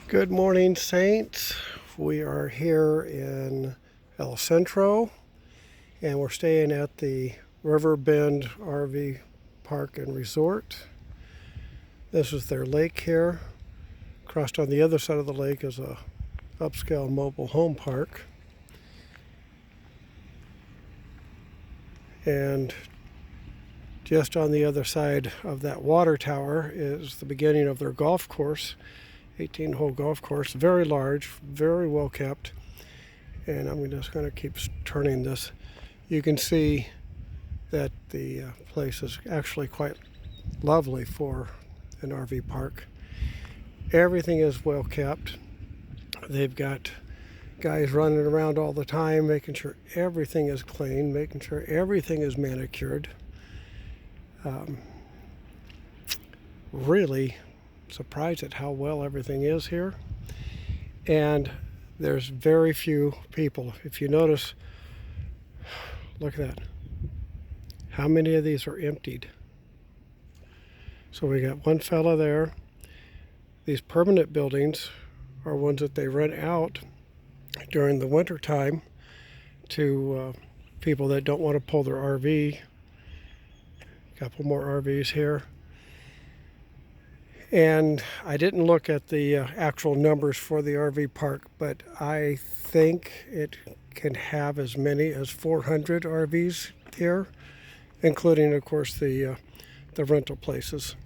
Good morning, Saints. We are here in El Centro and we're staying at the Rio Bend RV Park and Resort. This is their lake here. Across on the other side of the lake is a upscale mobile home park. And just on the other side of that water tower is the beginning of their golf course. 18-hole golf course, very large, very well kept. And I'm just going to keep turning this. You can see that the place is actually quite lovely for an RV park. Everything is well kept. They've got guys running around all the time, making sure everything is clean, making sure everything is manicured. Really surprised at how well everything is here. And there's very few people. If you notice, look at that. How many of these are emptied? So we got one fella there. These permanent buildings are ones that they rent out during the winter time to people that don't want to pull their RV. A couple more RVs here. And I didn't look at the actual numbers for the RV park, but I think it can have as many as 400 RVs here, including, of course, the rental places.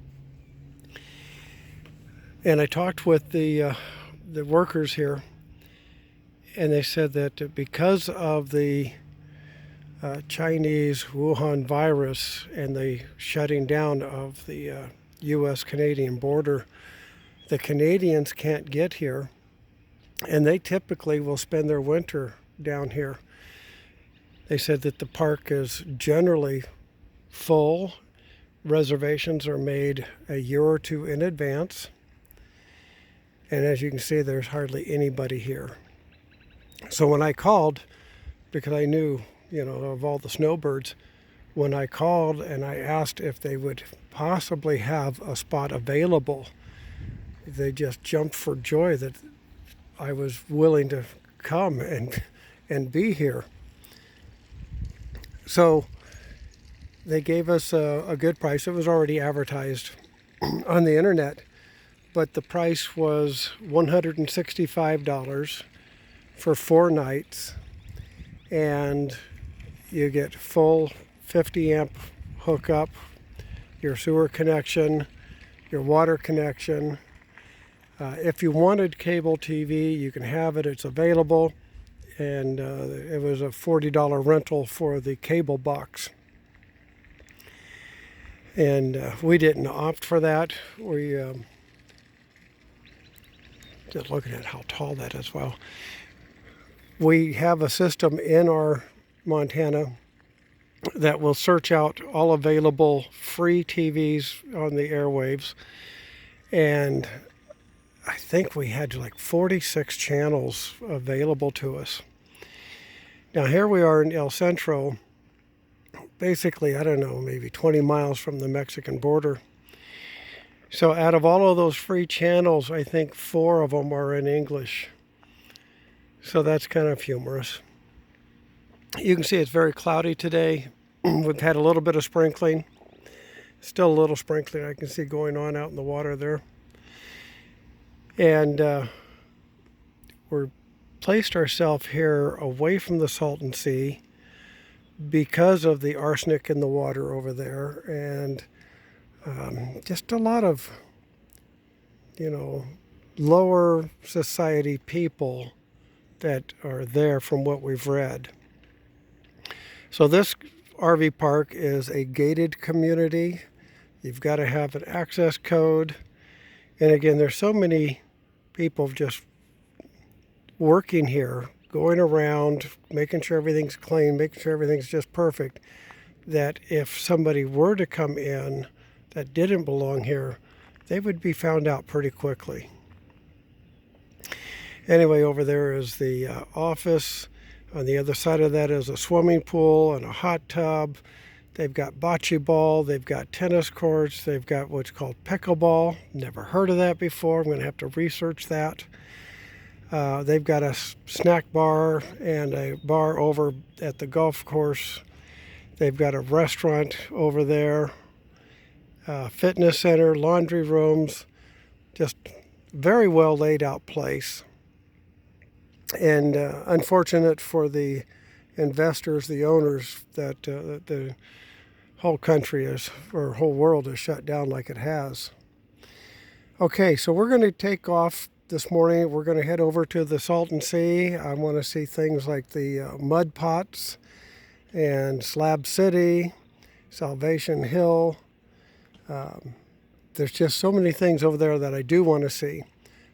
And I talked with the workers here, and they said that because of the Chinese Wuhan virus and the shutting down of the U.S.-Canadian border, the Canadians can't get here, and they typically will spend their winter down here. They said that the park is generally full. Reservations are made a year or two in advance, and as you can see, there's hardly anybody here. So when I called, because I knew, of all the snowbirds, when I called and I asked if they would possibly have a spot available, they just jumped for joy that I was willing to come and be here. So they gave us a good price. It was already advertised on the internet, but the price was $165 for 4 nights, and you get full 50 amp hookup, your sewer connection, your water connection. If you wanted cable TV, you can have it. It's available. And it was a $40 rental for the cable box. And we didn't opt for that. We just looking at how tall that is. Well, we have a system in our Montana that will search out all available free TVs on the airwaves. And I think we had like 46 channels available to us. Now here we are in El Centro, basically, I don't know, maybe 20 miles from the Mexican border. So out of all of those free channels, I think 4 of them are in English. So that's kind of humorous. You can see it's very cloudy today. We've had a little bit of sprinkling. Still a little sprinkling I can see going on out in the water there. And we're placed ourselves here away from the Salton Sea because of the arsenic in the water over there. And just a lot of, lower society people that are there from what we've read. So this RV park is a gated community. You've got to have an access code. And again, there's so many people just working here, going around, making sure everything's clean, making sure everything's just perfect, that if somebody were to come in that didn't belong here, they would be found out pretty quickly. Anyway, over there is the office. On the other side of that is a swimming pool and a hot tub. They've got bocce ball, they've got tennis courts, they've got what's called pickleball. Never heard of that before. I'm going to have to research that. They've got a snack bar and a bar over at the golf course. They've got a restaurant over there, fitness center, laundry rooms, just very well laid out place. And unfortunate for the investors, the owners, that the whole country is, or whole world is shut down like it has. Okay, so we're going to take off this morning. We're going to head over to the Salton Sea. I want to see things like the mud pots and Slab City, Salvation Hill. There's just so many things over there that I do want to see.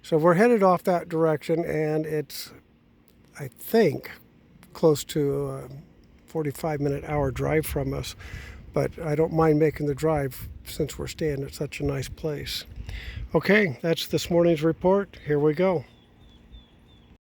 So we're headed off that direction, and it's, I think, close to a 45-minute hour drive from us. But I don't mind making the drive since we're staying at such a nice place. Okay, that's this morning's report. Here we go.